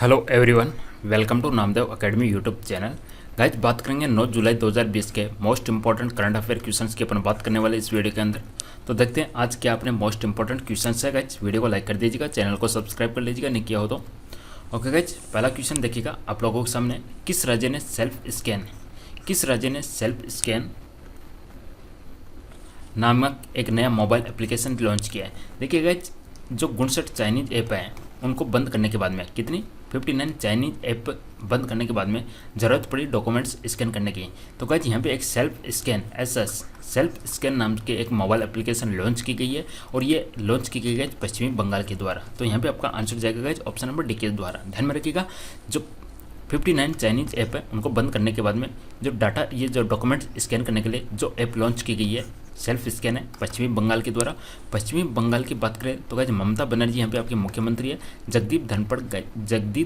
Hello everyone, welcome to Namdev academy YouTube channel. Guys बात करेंगे 9 जुलाई 2020 के most important current affair questions की अपन बात करने वाले इस वीडियो के अंदर। तो देखते हैं आज क्या अपने मोस्ट इंपॉर्टेंट क्वेश्चंस है। गाइज वीडियो को लाइक कर दीजिएगा, चैनल को सब्सक्राइब कर लीजिएगा नहीं किया हो तो। ओके गाइज, पहला क्वेश्चन देखिएगा आप लोगों के सामने। किस राज्य ने सेल्फ स्कैन नामक एक नया मोबाइल एप्लीकेशन लॉन्च किया है। देखिए गाइज, जो 59 चाइनीज ऐप हैं उनको बंद करने के बाद में 59 चाइनीज ऐप बंद करने के बाद में ज़रूरत पड़ी डॉक्यूमेंट्स स्कैन करने की। तो गाइज यहाँ पे एक सेल्फ स्कैन नाम के एक मोबाइल एप्लीकेशन लॉन्च की गई है और ये लॉन्च की गई है पश्चिमी बंगाल के द्वारा। तो यहाँ पे आपका आंसर जाएगा गाइज ऑप्शन नंबर डी के द्वारा। ध्यान में रखिएगा, जो 59 चाइनीज ऐप है उनको बंद करने के बाद में जो डाटा, ये जो डॉक्यूमेंट्स स्कैन करने के लिए जो ऐप लॉन्च की गई है सेल्फ स्कैन है पश्चिमी बंगाल के द्वारा। पश्चिमी बंगाल की बात करें तो गाइज ममता बनर्जी यहाँ पे आपके मुख्यमंत्री है, जगदीप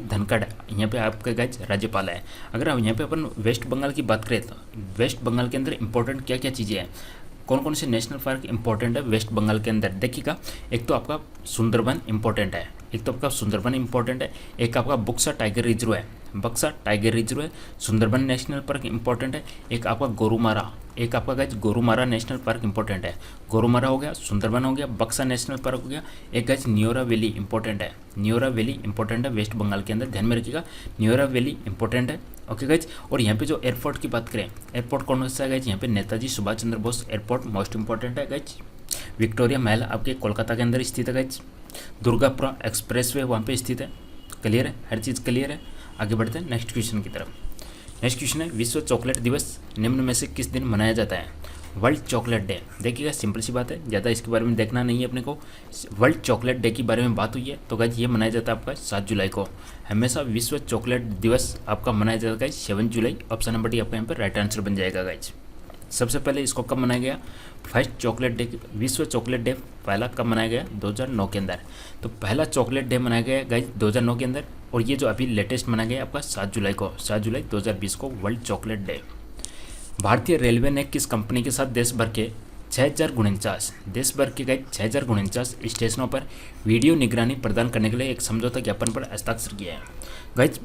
धनखड़ यहाँ पे आपका गाइज राज्यपाल है। अगर हम यहाँ पे अपन वेस्ट बंगाल की बात करें तो वेस्ट बंगाल के अंदर इंपॉर्टेंट क्या क्या चीज़ें हैं, कौन कौन से नेशनल पार्क इंपॉर्टेंट है वेस्ट बंगाल के अंदर देखिएगा। एक तो आपका सुंदरबन इंपॉर्टेंट है, एक आपका बक्सा टाइगर रिजर्व है, सुंदरबन नेशनल पार्क इंपॉर्टेंट है। एक आपका गोरुमारा नेशनल पार्क इंपॉर्टेंट है। गोरुमारा हो गया, सुंदरबन हो गया, बक्सा नेशनल पार्क हो गया। एक गाइज न्योरा वैली इंपॉर्टेंट है वेस्ट बंगाल के अंदर। ध्यान में रखिएगा, न्योरा वैली इंपॉर्टेंट है। ओके गाइज, और यहाँ पे जो एयरपोर्ट की बात करें, एयरपोर्ट कौन सा है गाइज, यहाँ पे Netaji Subhash Chandra Bose airport most important है गाइज। विक्टोरिया महल आपके कोलकाता के अंदर स्थित है गाइज। दुर्गापुरा एक्सप्रेसवे वहाँ पे स्थित है। क्लियर है, हर चीज़ क्लियर है। आगे बढ़ते हैं नेक्स्ट क्वेश्चन की तरफ। नेक्स्ट क्वेश्चन है, विश्व चॉकलेट दिवस निम्न में से किस दिन मनाया जाता है? World chocolate day. देखिएगा सिंपल सी बात है, ज़्यादा इसके बारे में देखना नहीं है अपने को। वर्ल्ड चॉकलेट डे के बारे में बात हुई है तो गाइज ये मनाया जाता है आपका 7 जुलाई को। हमेशा विश्व चॉकलेट दिवस आपका मनाया जाता है गाइज 7 जुलाई। ऑप्शन नंबर डी आपका यहाँ पर राइट आंसर बन जाएगा गाइज। सबसे पहले इसको कब मनाया गया? फर्स्ट चॉकलेट डे, विश्व चॉकलेट डे पहला कब मनाया गया? 2009 के अंदर। तो पहला चॉकलेट डे मनाया गया गाइज 2009 के अंदर, और ये जो अभी लेटेस्ट मनाया गया आपका 7 जुलाई 2020 को वर्ल्ड चॉकलेट डे। भारतीय रेलवे ने किस कंपनी के साथ देश भर के 6049 स्टेशनों पर वीडियो निगरानी प्रदान करने के लिए एक समझौता ज्ञापन पर हस्ताक्षर किया है? गाइज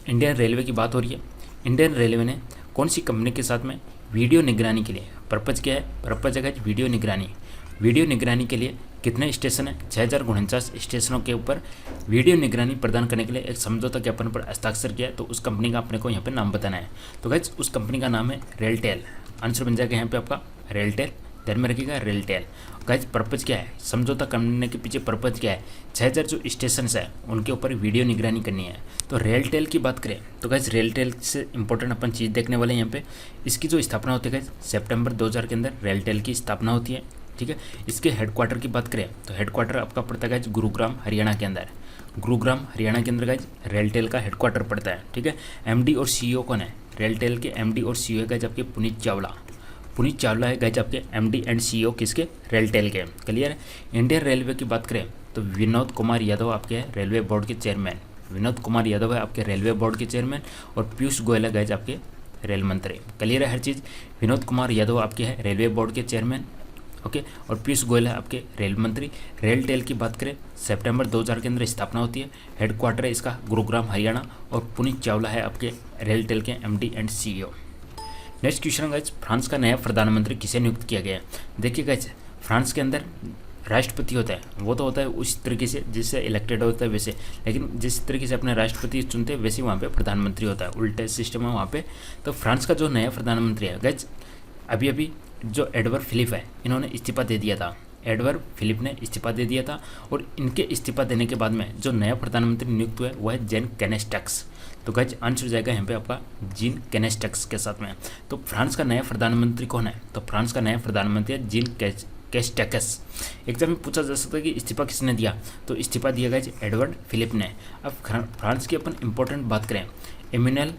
इंडियन रेलवे की बात हो रही है। इंडियन रेलवे ने कौन सी कंपनी के साथ में वीडियो निगरानी के लिए, पर्पज़ क्या है? पर्पज़ है वीडियो निगरानी के लिए कितने स्टेशन है? 6049 स्टेशनों के ऊपर वीडियो निगरानी प्रदान करने के लिए एक समझौता ज्ञापन पर हस्ताक्षर किया है। तो उस कंपनी का अपने को यहाँ पे नाम बताना है। तो गाइज उस कंपनी का नाम है रेलटेल। आंसर बन जाएगा यहाँ पे आपका रेलटेल। ध्यान में रखिएगा रेलटेल। गाइज पर्पज़ क्या है, समझौता करने के पीछे पर्पज़ क्या है? 6000 जो स्टेशन है उनके ऊपर वीडियो निगरानी करनी है। तो रेलटेल की बात करें तो गाइज रेलटेल से इंपॉर्टेंट अपन चीज़ देखने वाले हैं यहाँ पे। इसकी जो स्थापना होती है गाइज सितंबर 2000 के अंदर रेलटेल की स्थापना होती है। ठीक है, इसके हेडक्वार्टर की बात करें तो हेडक्वार्टर आपका पड़ता है गाइज गुरुग्राम हरियाणा के अंदर। गाइज रेलटेल का हेडक्वार्टर पड़ता है। ठीक है, एमडी और सीईओ कौन है? रेलटेल के एमडी और सीईओ है गाइज आपके पुनीत चावला है गाइज आपके एमडी एंड सीईओ किसके? रेलटेल के। क्लियर है। इंडियन रेलवे की बात करें तो विनोद कुमार यादव आपके रेलवे बोर्ड के चेयरमैन। है आपके रेलवे बोर्ड के चेयरमैन, और पीयूष गोयल है गाइज आपके रेल मंत्री। क्लियर है हर चीज़। विनोद कुमार यादव आपके है रेलवे बोर्ड के चेयरमैन, ओके, और पीयूष गोयल है आपके रेल मंत्री। रेलटेल की बात करें सितंबर 2000 के अंदर स्थापना होती है। हेडक्वार्टर है इसका गुरुग्राम हरियाणा, और पुनीत चावला है आपके रेलटेल के MD and CEO. Next question guys, France का नया प्रधानमंत्री किसे नियुक्त किया गया है? देखिए गाइज, फ्रांस के अंदर राष्ट्रपति होता है, वो तो होता है उस तरीके से जिससे इलेक्टेड होता है वैसे, लेकिन जिस तरीके से अपने राष्ट्रपति चुनते हैं वैसे वहाँ पे प्रधानमंत्री होता है, उल्टे सिस्टम है वहाँ पे। तो फ्रांस का जो नया प्रधानमंत्री है गाइज, अभी जो एडवर्ड फिलिप है इन्होंने इस्तीफा दे दिया था। और इनके इस्तीफा देने के बाद में जो नया प्रधानमंत्री नियुक्त हुआ है वो है जेन कैनेस्टेक्स। तो गाइज आंसर जाएगा यहाँ पे आपका जीन कैनेस्टेक्स के साथ में। तो फ्रांस का नया प्रधानमंत्री कौन है? तो फ्रांस का नया प्रधानमंत्री है जीन कैस्टेक्स। एग्जाम में पूछा जा सकता है कि इस्तीफा किसने दिया, तो इस्तीफा दिया गाइज एडवर्ड फिलिप ने। अब फ्रांस की अपन इंपॉर्टेंट बात करें, इमैनुअल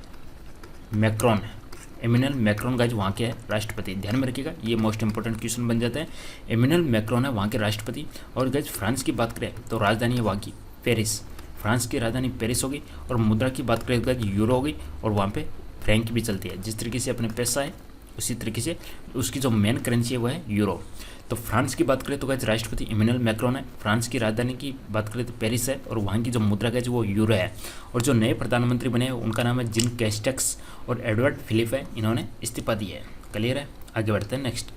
मैक्रोन गाइज वहाँ के राष्ट्रपति। ध्यान में रखिएगा, ये मोस्ट इंपॉर्टेंट क्वेश्चन बन जाता है। इमैनुअल मैक्रोन है वहाँ के राष्ट्रपति। और गाइज फ्रांस की बात करें तो राजधानी है वहाँ की पेरिस। फ्रांस की राजधानी पेरिस होगी। और मुद्रा की बात करें तो यूरो होगी, और वहाँ पे फ्रैंक भी चलती है। जिस तरीके से अपने पैसा है उसी तरीके से उसकी जो मेन करेंसी है वो है यूरो। तो फ्रांस की बात करें तो गाइज राष्ट्रपति इमैनुअल मैक्रोन है। फ्रांस की राजधानी की बात करें तो पेरिस है और वहाँ की जो मुद्रा गाइज वो यूरो है। और जो नए प्रधानमंत्री बने हैं उनका नाम है जिन कैस्टेक्स और एडवर्ड फिलिप है, इन्होंने इस्तीफा दिया है। क्लियर है, आगे बढ़ते हैं नेक्स्ट।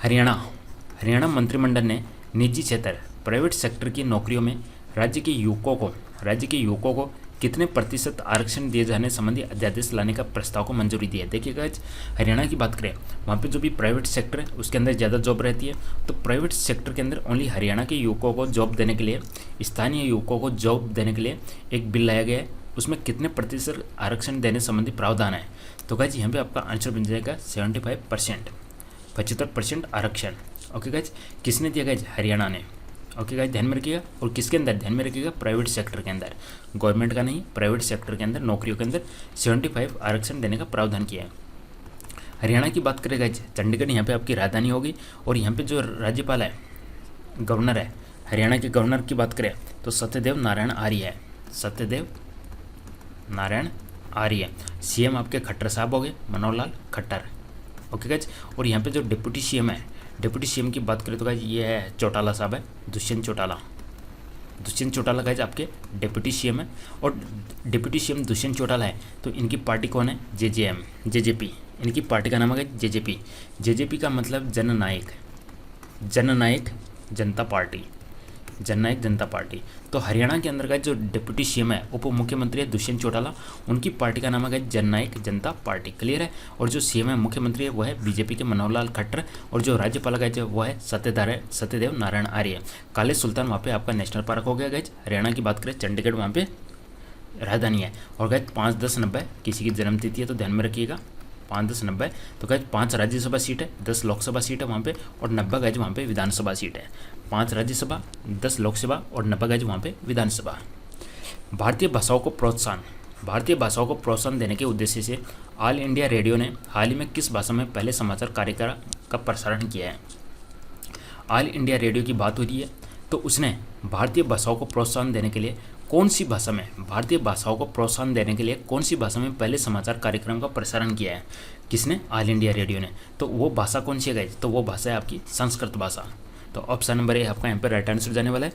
हरियाणा मंत्रिमंडल ने निजी क्षेत्र प्राइवेट सेक्टर की नौकरियों में राज्य के युवकों को कितने प्रतिशत आरक्षण दिए जाने संबंधी अध्यादेश लाने का प्रस्ताव को मंजूरी दी है। देखिएगा हरियाणा की बात करें, वहाँ पे जो भी प्राइवेट सेक्टर है उसके अंदर ज़्यादा जॉब रहती है, तो प्राइवेट सेक्टर के अंदर ओनली हरियाणा के युवकों को जॉब देने के लिए, स्थानीय युवकों को जॉब देने के लिए एक बिल लाया गया है। उसमें कितने प्रतिशत आरक्षण देने संबंधी प्रावधान है। तो गाइज यहाँ पे आपका आंसर बन जाएगा 75%, 75% आरक्षण। ओके गाइज, किसने दिया गाइज? हरियाणा ने। ओके गाइज, ध्यान में रखिएगा। और किसके अंदर? ध्यान में रखिएगा, प्राइवेट सेक्टर के अंदर, गवर्नमेंट का नहीं, प्राइवेट सेक्टर के अंदर नौकरियों के अंदर 75 आरक्षण देने का प्रावधान किया है। हरियाणा की बात करें गाइज, चंडीगढ़ यहाँ पे आपकी राजधानी होगी। और यहाँ पे जो राज्यपाल है, गवर्नर है, हरियाणा के गवर्नर की बात करें तो सत्यदेव नारायण आर्य है। सत्यदेव नारायण आर्य। सीएम आपके खट्टर साहब हो गए, मनोहर लाल खट्टर। ओके गाइज, और यहाँ पे जो डिप्टी सीएम है, डिप्टी सीएम की बात करें तो गाइज ये है चौटाला साहब है, दुष्यंत चौटाला गाइज आपके डिप्टी सीएम है। और डिप्टी सीएम दुष्यंत चौटाला है तो इनकी पार्टी कौन है? जेजेपी। इनकी पार्टी का नाम है जेजेपी। जेजेपी का मतलब जननायक जनता पार्टी। तो हरियाणा के अंदर का जो डिप्टी सीएम है, उप मुख्यमंत्री है दुष्यंत चौटाला, उनकी पार्टी का नाम है जननायक जनता पार्टी। क्लियर है। और जो सीएम है, मुख्यमंत्री है, वो है बीजेपी के मनोहर लाल खट्टर। और जो राज्यपाल है वो है सत्यदेव नारायण आर्य। काले सुल्तान वहाँ पे आपका नेशनल पार्क हो गया गाइज। हरियाणा की बात करें, चंडीगढ़ वहाँ पे राजधानी है। और गाइज 5-10-90 किसी की जन्मतिथि है तो ध्यान में रखिएगा, 5-10-90। तो गाइज 5 राज्यसभा सीट है, 10 लोकसभा सीट है वहाँ पे, और 90 गाइज वहाँ पे विधानसभा सीट है। 5 राज्यसभा, 10 लोकसभा और 90 गाइज वहाँ पे विधानसभा। भारतीय भाषाओं को प्रोत्साहन देने के उद्देश्य से ऑल इंडिया रेडियो ने हाल ही में किस भाषा में पहले समाचार कार्यक्रम का प्रसारण किया है? ऑल इंडिया रेडियो की बात हो रही है तो उसने भारतीय भाषाओं को प्रोत्साहन देने के लिए कौन सी भाषा में पहले समाचार कार्यक्रम का प्रसारण किया है? किसने? ऑल इंडिया रेडियो ने। तो वो भाषा कौन सी है गाइज? तो वो भाषा है आपकी संस्कृत भाषा। तो ऑप्शन नंबर ए आपका यहाँ पर राइट आंसर जाने वाला है।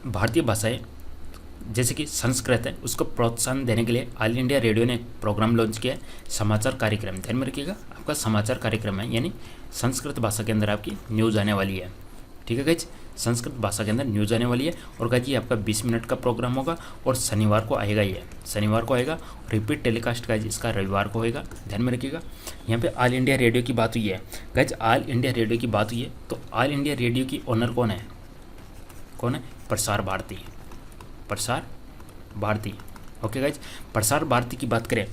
भारतीय भाषाएं जैसे कि संस्कृत है, उसको प्रोत्साहन देने के लिए ऑल इंडिया रेडियो ने एक प्रोग्राम लॉन्च किया है, समाचार कार्यक्रम। ध्यान में रखिएगा, आपका समाचार कार्यक्रम है, यानी संस्कृत भाषा के अंदर आपकी न्यूज़ आने वाली है। ठीक है गाइज, संस्कृत भाषा के अंदर न्यूज़ आने वाली है। और गाइज ये आपका 20 मिनट का प्रोग्राम होगा और शनिवार को आएगा। रिपीट टेलीकास्ट गाइज इसका रविवार को होएगा। ध्यान में रखिएगा। यहाँ पे ऑल इंडिया रेडियो की बात हुई है गाइज, ऑल इंडिया रेडियो की बात हुई है तो ऑल इंडिया रेडियो की ओनर कौन है? प्रसार भारती। ओके गाइज, प्रसार भारती की बात करें,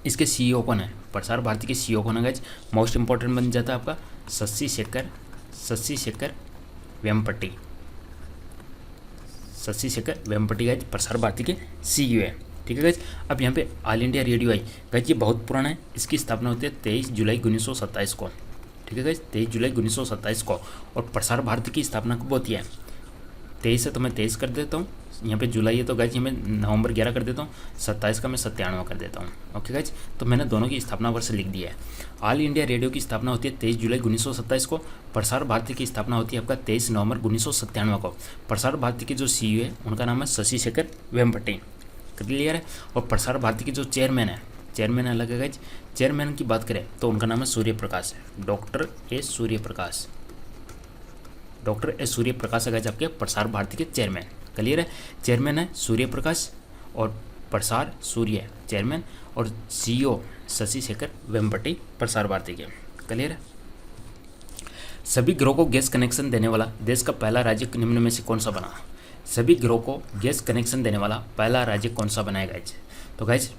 इसके सीईओ कौन है? प्रसार भारती के सीईओ कौन है गाइज? मोस्ट इंपॉर्टेंट बन जाता है आपका शशि शेखर वेम्पटी। गाइज प्रसार भारती के सीईओ है। ठीक है गाइज। अब यहाँ पे all India radio I guys, ये बहुत पुराना है, इसकी स्थापना होती है 23 जुलाई 1927 को। ठीक है गाइज, 23 जुलाई 1927 को। और प्रसार भारती की स्थापना कब होती है? 23 है तो मैं 23 कर देता हूँ, यहाँ पे जुलाई है तो गाइज मैं नवंबर 11 कर देता हूँ, 27 का मैं 97 कर देता हूँ। ओके गाइज, तो मैंने दोनों की स्थापना वर्ष लिख दिया है। ऑल इंडिया रेडियो की स्थापना होती है 23 जुलाई 1927 को। प्रसार भारती की स्थापना होती है आपका 23 नवंबर 1997 को। प्रसार भारती के जो सीईओ है उनका नाम है शशि शेखर वेम्पटी। क्लियर है। और प्रसार भारती के जो चेयरमैन अलग है गाइज। चेयरमैन की बात करें तो उनका नाम है सूर्यप्रकाश, डॉक्टर ए सूर्यप्रकाश है गाइज आपके प्रसार भारती के चेयरमैन। क्लियर है। चेयरमैन है सूर्यप्रकाश और प्रसार सूर्य चेयरमैन, और सीईओ शशि शेखर वेम्पटी प्रसार भारती के। क्लियर है। सभी घरों को गैस कनेक्शन देने वाला देश का पहला राज्य निम्न में से कौन सा बना? सभी घरों को गैस कनेक्शन देने वाला पहला राज्य कौन सा बनाया गाइज? तो गाइज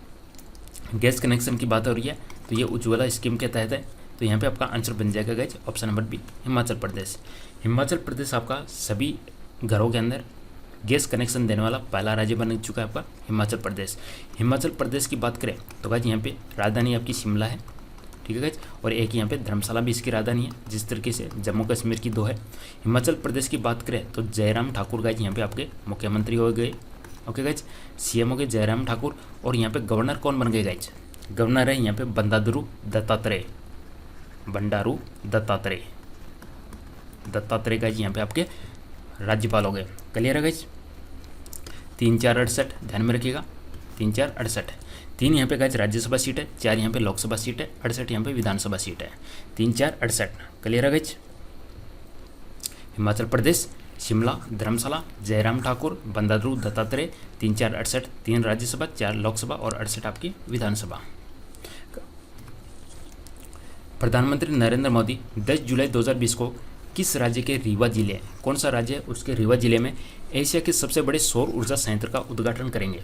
गैस कनेक्शन की बात हो रही है तो ये उज्ज्वला स्कीम के तहत है। तो यहाँ पे आपका आंसर बन जाएगा guys option number B, Himachal Pradesh आपका सभी घरों के अंदर गैस कनेक्शन देने वाला पहला राज्य बन चुका है आपका हिमाचल प्रदेश की बात करें तो गाइज यहाँ पे राजधानी आपकी शिमला है। ठीक है गाइज, और एक यहाँ पे धर्मशाला भी इसकी राजधानी है, जिस तरीके से जम्मू कश्मीर की 2 है। हिमाचल प्रदेश की बात करें तो जयराम ठाकुर गाइज यहाँ पे आपके मुख्यमंत्री हो गए। ओके गाइज, सीएम हो गए जयराम ठाकुर। और यहाँ पे गवर्नर कौन बन गए गाइज? गवर्नर है यहाँ पे बंडारू दत्तात्रेय, बंडारू दत्तात्रेय, दत्तात्रेय गाइज यहाँ पे आपके राज्यपाल हो गए। क्लियर है गाइज। 3 4 68 ध्यान में रखिएगा, 3 4 68। 3 यहाँ पे गाइज राज्यसभा सीट है, 4 यहाँ पे लोकसभा सीट है, 68 यहाँ पे विधानसभा सीट है। 3 4 68। क्लियर है गाइज। हिमाचल प्रदेश शिमला, धर्मशाला, जयराम ठाकुर, बंडारू दत्तात्रेय, 3 4 68, 3 राज्यसभा, 4 लोकसभा और 68 आपकी विधानसभा। प्रधानमंत्री नरेंद्र मोदी 10 जुलाई 2020 को किस राज्य के रीवा जिले, कौन सा राज्य है उसके रीवा जिले में एशिया के सबसे बड़े सौर ऊर्जा संयंत्र का उद्घाटन करेंगे।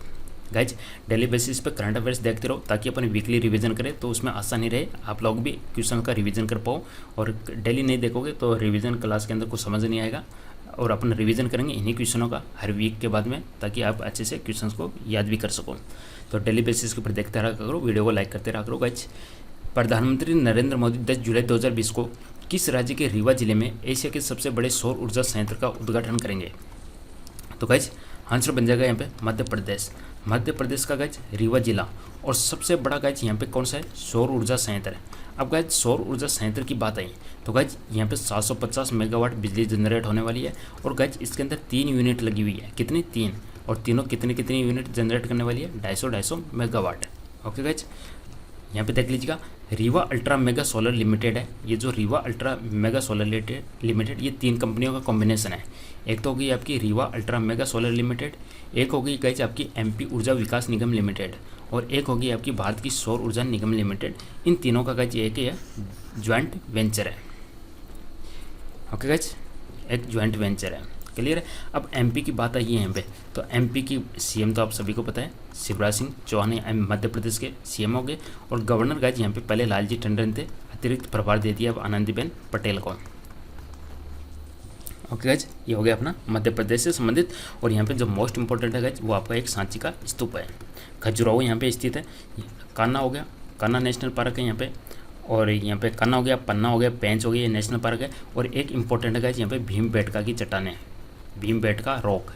गाइज डेली बेसिस पे करंट अफेयर्स देखते रहो ताकि अपन वीकली रिवीजन करें तो उसमें आसानी रहे, आप लोग भी क्वेश्चन का रिवीजन कर पाओ। और डेली नहीं देखोगे तो रिवीजन क्लास के अंदर कुछ समझ नहीं आएगा, और अपन रिवीजन करेंगे इन्हीं क्वेश्चनों का हर वीक के बाद में, ताकि आप अच्छे से क्वेश्चंस को याद भी कर सको। तो डेली बेसिस के ऊपर देखते रहा करो, वीडियो को लाइक करते रहा करो। गाइज प्रधानमंत्री नरेंद्र मोदी 10 जुलाई 2020 को किस राज्य के रीवा जिले में एशिया के सबसे बड़े सौर ऊर्जा संयंत्र का उद्घाटन करेंगे। तो गाइज आंसर बन जाएगा यहाँ पे मध्य प्रदेश, मध्य प्रदेश का गाइज रीवा जिला। और सबसे बड़ा गाइज यहाँ पे कौन सा है, सौर ऊर्जा संयंत्र है। अब गाइज सौर ऊर्जा संयंत्र की बात आई तो गाइज यहाँ पे 750 मेगावाट बिजली जनरेट होने वाली है। और गाइज इसके अंदर 3 यूनिट लगी हुई है, कितनी 3, और तीनों कितनी यूनिट जनरेट करने वाली है, 250 मेगावाट। ओके गाइज यहाँ पे देख लीजिएगा, Rewa ultra mega solar limited है। ये जो Rewa ultra mega solar limited ये 3 कंपनियों का कॉम्बिनेशन है। एक तो होगी आपकी Rewa ultra mega solar limited, एक होगी गाइज आपकी एमपी ऊर्जा विकास निगम लिमिटेड, और एक होगी आपकी भारत की सौर ऊर्जा निगम लिमिटेड। इन तीनों का गाइज एक ही है, ज्वाइंट वेंचर है। ओके गाइज एक ज्वाइंट वेंचर है। क्लियर है। अब एमपी की बात आई है यहाँ पे, तो एमपी की सीएम तो आप सभी को पता है शिवराज सिंह चौहान मध्य प्रदेश के सीएम हो गए। और गवर्नर गाइज यहाँ पे पहले लालजी टंडन थे, अतिरिक्त प्रभार दे दिया अब आनंदीबेन पटेल को। ओके गाइज ये हो गया अपना मध्य प्रदेश से संबंधित। और यहाँ पे जो मोस्ट इंपॉर्टेंट है गाइज वो आपका एक सांची का स्तूप है, खजुराहो यहाँ पे स्थित है। कान्हा हो गया, कान्हा नेशनल पार्क है यहाँ पे। और यहाँ पे कान्हा हो गया, पन्ना हो गया, पेंच हो गया, ये नेशनल पार्क है। और एक इंपॉर्टेंट है गाइज यहाँ पे भीमबेटका की चट्टानें, भीमबेटका रॉक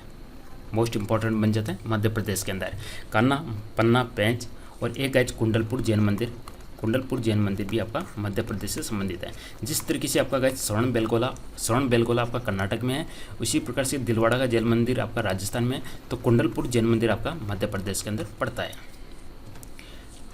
मोस्ट इंपॉर्टेंट बन जाता है मध्य प्रदेश के अंदर। कान्हा, पन्ना, पेंच और एक गाइज कुंडलपुर जैन मंदिर, कुंडलपुर जैन मंदिर भी आपका मध्य प्रदेश से संबंधित है। जिस तरीके से आपका गाइज श्रवण बेलगोला आपका कर्नाटक में है, उसी प्रकार से दिलवाड़ा का जैन मंदिर आपका राजस्थान में है, तो कुंडलपुर जैन मंदिर आपका मध्य प्रदेश के अंदर पड़ता है।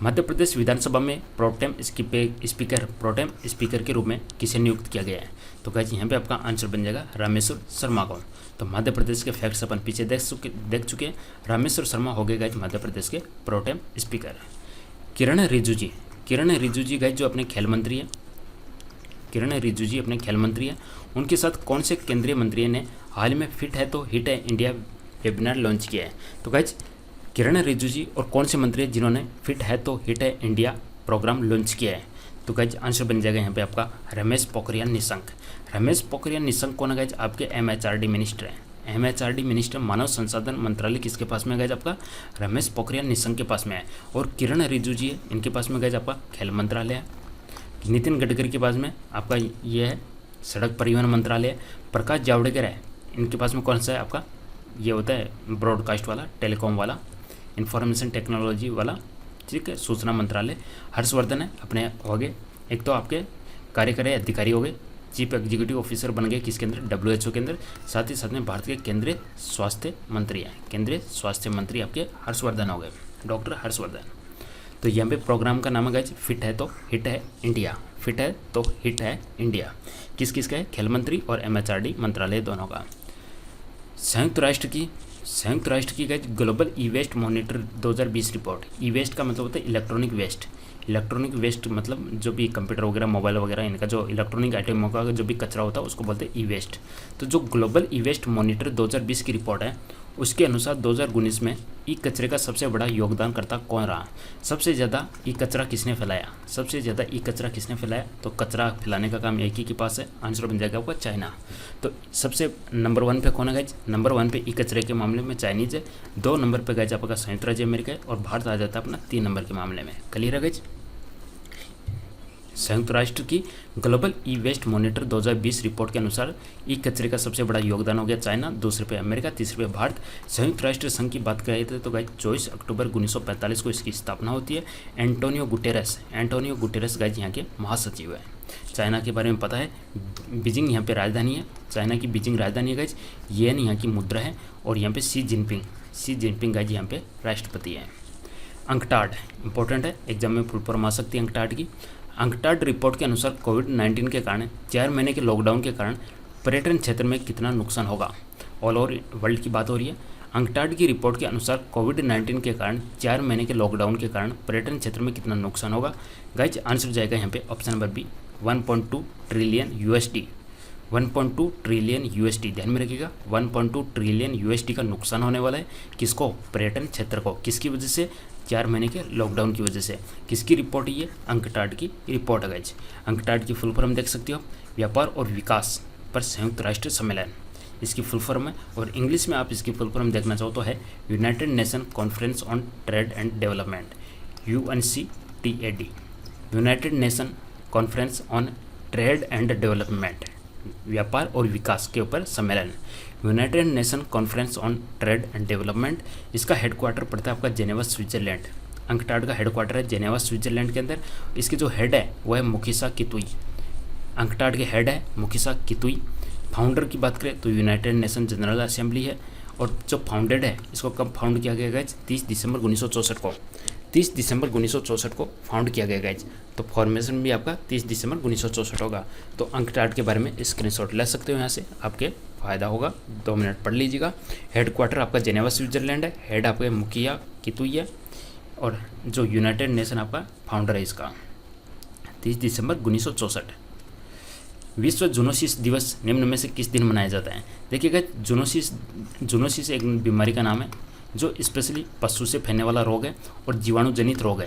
मध्य प्रदेश विधानसभा में प्रोटेम स्पीकर के रूप में किसे नियुक्त किया गया है। तो गाइज यहाँ पे आपका आंसर बन जाएगा रामेश्वर शर्मा को। तो मध्य प्रदेश के फैक्ट्स अपन पीछे देख चुके हैं। रामेश्वर शर्मा हो गए गाइज मध्य प्रदेश के प्रोटेम स्पीकर। किरण रिजिजू जी गाइज जो अपने खेल मंत्री है, किरण रिजिजू जी अपने खेल मंत्री है, उनके साथ कौन से केंद्रीय मंत्री ने हाल में फिट है तो हिट है इंडिया वेबिनार लॉन्च किया है। तो गाइज किरण रिजिजू जी और कौन से मंत्री हैं जिन्होंने फिट है तो हिट है इंडिया प्रोग्राम लॉन्च किया है। तो गाइज आंसर बन जाएगा यहाँ पे आपका रमेश पोखरियाल निशंक। रमेश पोखरियाल निशंक कौन है गाइज, आपके MHRD मिनिस्टर हैं। MHRD मिनिस्टर मानव संसाधन मंत्रालय किसके पास में गाइज, आपका रमेश पोखरियाल निशंक के पास में है। और किरण रिजिजू जी है, इनके पास में गाइज आपका खेल मंत्रालय है। नितिन गडकरी के पास में आपका ये है सड़क परिवहन मंत्रालय। प्रकाश जावड़ेकर है, इनके पास में कौन सा है आपका, ये होता है ब्रॉडकास्ट वाला, टेलीकॉम वाला, इंफॉर्मेशन टेक्नोलॉजी वाला, ठीक है, सूचना मंत्रालय। हर्षवर्धन है अपने हो गए, एक तो आपके कार्यकारी अधिकारी हो गए, चीफ एग्जीक्यूटिव ऑफिसर बन गए किसके अंदर, WHO के अंदर। साथ ही साथ में भारत के केंद्रीय स्वास्थ्य मंत्री हैं, केंद्रीय स्वास्थ्य मंत्री आपके हर्षवर्धन हो गए, डॉक्टर हर्षवर्धन। तो यहाँ पे प्रोग्राम का नाम है गाइज फिट है तो हिट है इंडिया, फिट है तो हिट है इंडिया। किस किस का है, खेल मंत्री और MHRD मंत्रालय दोनों का। संयुक्त राष्ट्र की गाइज ग्लोबल ई waste monitor 2020 report. E waste का मतलब होता है इलेक्ट्रॉनिक वेस्ट। इलेक्ट्रॉनिक वेस्ट मतलब जो भी कंप्यूटर वगैरह, मोबाइल वगैरह, इनका जो इलेक्ट्रॉनिक आइटमों का जो भी कचरा होता है उसको बोलते हैं ई वेस्ट। तो जो ग्लोबल ई वेस्ट मॉनिटर 2020 की रिपोर्ट है उसके अनुसार 2019 में ई कचरे का सबसे बड़ा योगदानकर्ता कौन रहा, सबसे ज़्यादा ई कचरा किसने फैलाया, सबसे ज़्यादा ई कचरा किसने फैलाया। तो कचरा फैलाने का काम एक ही के पास है, आंसर बन जाएगा आपका चाइना। तो सबसे नंबर 1 पे कौन है गाइज, नंबर 1 पे ई कचरे के मामले में चाइनीज है। 2 नंबर पे गाइज आपका संयुक्त राज्य अमेरिका है, और भारत आ जाता है अपना 3 नंबर के मामले में। क्लियर है गाइज। संयुक्त राष्ट्र की ग्लोबल ई वेस्ट मॉनिटर 2020 रिपोर्ट के अनुसार ई कचरे का सबसे बड़ा योगदान हो गया चाइना, दूसरे पे अमेरिका, तीसरे पे भारत। संयुक्त राष्ट्र संघ की बात करें तो गाइज 24 अक्टूबर 1945 को इसकी स्थापना होती है। एंटोनियो गुटेरेस गाइज यहाँ के महासचिव है। चाइना के बारे में पता है, बीजिंग यहाँ पे राजधानी है, चाइना की बीजिंग राजधानी है गाइज। येन यहाँ की मुद्रा है और यहाँ पे शी जिनपिंग गाइज यहाँ पे राष्ट्रपति है। अंकटाड इंपॉर्टेंट है, एग्जाम में फुल फॉर्म आ सकती है अंकटाड की। अंकटाड रिपोर्ट के अनुसार कोविड-19 के कारण 4 महीने के लॉकडाउन के कारण पर्यटन क्षेत्र में कितना नुकसान होगा। ऑल ओवर वर्ल्ड की बात हो रही है। अंकटाड की रिपोर्ट के अनुसार कोविड-19 के कारण 4 महीने के लॉकडाउन के कारण पर्यटन क्षेत्र में कितना नुकसान होगा। गाइज आंसर जाएगा यहाँ पे option number B 1.2 trillion USD. 1.2 trillion USD, ध्यान में रखिएगा 1.2 ट्रिलियन यूएसडी का नुकसान होने वाला है। किसको? पर्यटन क्षेत्र को। किसकी वजह से? 4 महीने के लॉकडाउन की वजह से। किसकी रिपोर्ट है ये? अंकटाड की रिपोर्ट है गाइज। अंकटाड की फुल फॉर्म देख सकते हो, व्यापार और विकास पर संयुक्त राष्ट्र सम्मेलन, इसकी फुल फॉर्म है। और इंग्लिश में आप इसकी फुल फॉर्म देखना चाहो तो है United nation conference on trade and development, UNCTAD, United nation conference on trade and development, व्यापार और विकास के ऊपर सम्मेलन, United nation conference on trade and development. इसका हेडक्वार्टर पड़ता है आपका जेनेवा, स्विट्जरलैंड। अंकटाड का हेडक्वार्टर है जेनेवा, स्विट्जरलैंड के अंदर। इसकी जो हेड है वो है मुखिसा कितुई। अंकटाड के हेड है मुखिसा कितुई। फाउंडर की बात करें तो यूनाइटेड नेशन जनरल असेंबली है। और जो फाउंडेड है, इसको कब फाउंड किया गया गाइज? 30 दिसंबर 1964 को। 30 दिसंबर 1964 को फाउंड किया गया गाइज। तो फॉर्मेशन भी आपका 30 दिसंबर 1964 होगा। तो अंकटाड के बारे में स्क्रीनशॉट ले सकते हो, यहाँ से आपके फ़ायदा होगा। 2 मिनट पढ़ लीजिएगा। हेडक्वार्टर आपका जेनेवा, स्विट्जरलैंड है। हेड आपके मुखिया कितुई है। और जो यूनाइटेड नेशन आपका फाउंडर है इसका 30 दिसंबर 1964। विश्व जूनोसिस दिवस निम्न में से किस दिन मनाया जाता है? देखिएगा, जूनोसिस एक बीमारी का नाम है जो स्पेशली पशु से फैलने वाला रोग है और जीवाणुजनित रोग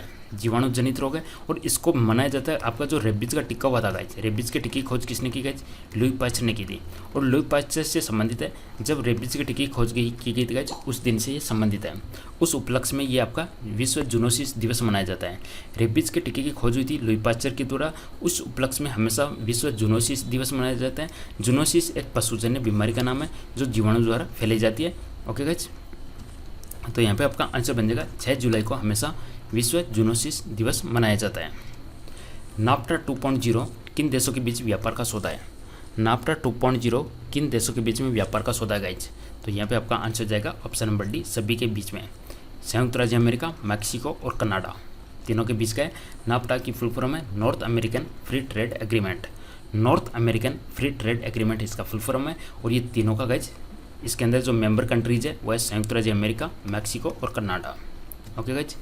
है। और इसको मनाया जाता है। आपका जो रेबीज का टीका हुआ था गाइज, रेबीज के टीके की खोज किसने की गाइज? लुई पास्चर ने की थी। और लुई पास्चर से संबंधित है, जब रेबीज के टीके की खोज की गई थी गाइज, उस दिन से ये संबंधित है। उस उपलक्ष्य में ये आपका विश्व जूनोसिस दिवस मनाया जाता है। रेबीज के टीके की खोज हुई थी लुई पास्चर के द्वारा। उस उपलक्ष्य में हमेशा विश्व जूनोसिस दिवस मनाया जाता है। जूनोसिस एक पशुजन्य बीमारी का नाम है जो जीवाणु द्वारा फैलाई जाती है। ओके गाइज, तो यहाँ पे आपका आंसर बन जाएगा 6 जुलाई को हमेशा विश्व जूनोसिस दिवस मनाया जाता है। नाफ्टा 2.0 किन देशों के बीच व्यापार का सौदा है? नाफ्टा 2.0 किन देशों के बीच में व्यापार का सौदा है गाइज? तो यहाँ पे आपका आंसर जाएगा ऑप्शन नंबर डी, सभी के बीच में। संयुक्त राज्य अमेरिका, मैक्सिको और कनाडा, तीनों के बीच का है। नाफ्टा की फुल फॉर्म है north American free trade agreement. North American free trade agreement इसका फुल फॉर्म है। और ये तीनों का गाइज, इसके अंदर जो मेंबर कंट्रीज है वो है संयुक्त राज्य अमेरिका, मैक्सिको और कनाडा। ओके गाइज,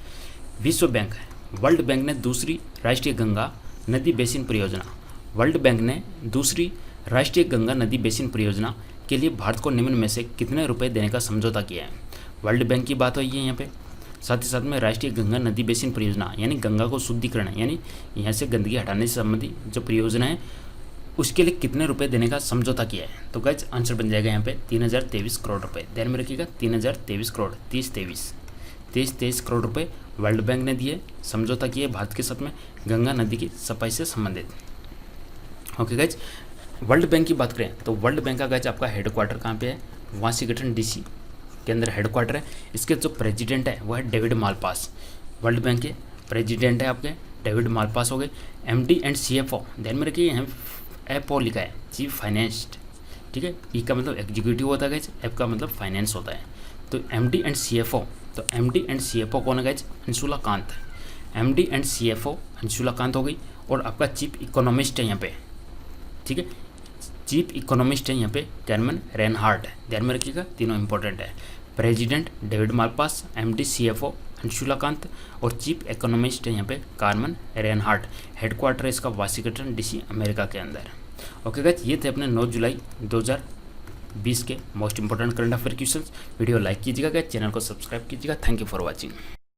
विश्व बैंक है, वर्ल्ड बैंक ने दूसरी राष्ट्रीय गंगा नदी बेसिन परियोजना, वर्ल्ड बैंक ने दूसरी राष्ट्रीय गंगा नदी बेसिन परियोजना के लिए भारत को निम्न में से कितने रुपए देने का समझौता किया है? वर्ल्ड बैंक की बात हुई है यहाँ पे। साथ ही साथ में राष्ट्रीय गंगा नदी बेसिन परियोजना यानी गंगा को शुद्धिकरण यानी यहाँ से गंदगी हटाने से संबंधित जो परियोजना है उसके लिए कितने रुपए देने का समझौता किया है? तो गाइज आंसर बन जाएगा यहाँ पे 3023 करोड़ रुपए। ध्यान में रखिएगा 3023 करोड़, 23 करोड़ रुपए वर्ल्ड बैंक ने दिए, समझौता किए भारत के साथ में गंगा नदी की सफाई से संबंधित। ओके गाइज, वर्ल्ड बैंक की बात करें तो वर्ल्ड बैंक का गाइज आपका हेडक्वार्टर कहाँ पे है? वाशिंगटन DC के अंदर हेडक्वार्टर है। इसके जो प्रेसिडेंट है वो है डेविड मालपास। वर्ल्ड बैंक के प्रेसिडेंट है आपके डेविड मालपास हो गए। MD एंड CFO, ध्यान में रखिए यहाँ FO लिखा है, चीफ फाइनेंस। ठीक है, ई का मतलब एग्जीक्यूटिव होता है गाइज, F का मतलब फाइनेंस होता है। तो MD एंड CFO, तो MD एंड CFO कौन है guys? Anshula Kant. MD and CFO Anshula Kant हो गई। और आपका चीफ इकोनॉमिस्ट है यहाँ पे, ठीक है, चीफ इकोनॉमिस्ट है यहाँ पे कैरमन रेनहार्ट। ध्यान में रखिएगा, तीनों इंपॉर्टेंट है। President David Malpass, MD CFO Anshula Kant और चीफ इकोनॉमिस्ट है यहाँ पे कार्मन रेनहार्ट। हेडक्वार्टर इसका वाशिंगटन DC अमेरिका के अंदर। ओके गाइस, ये थे अपने 9 जुलाई 2020 के most important current affair questions. Video like कीजिएगा, चैनल को सब्सक्राइब कीजिएगा। Thank you for watching.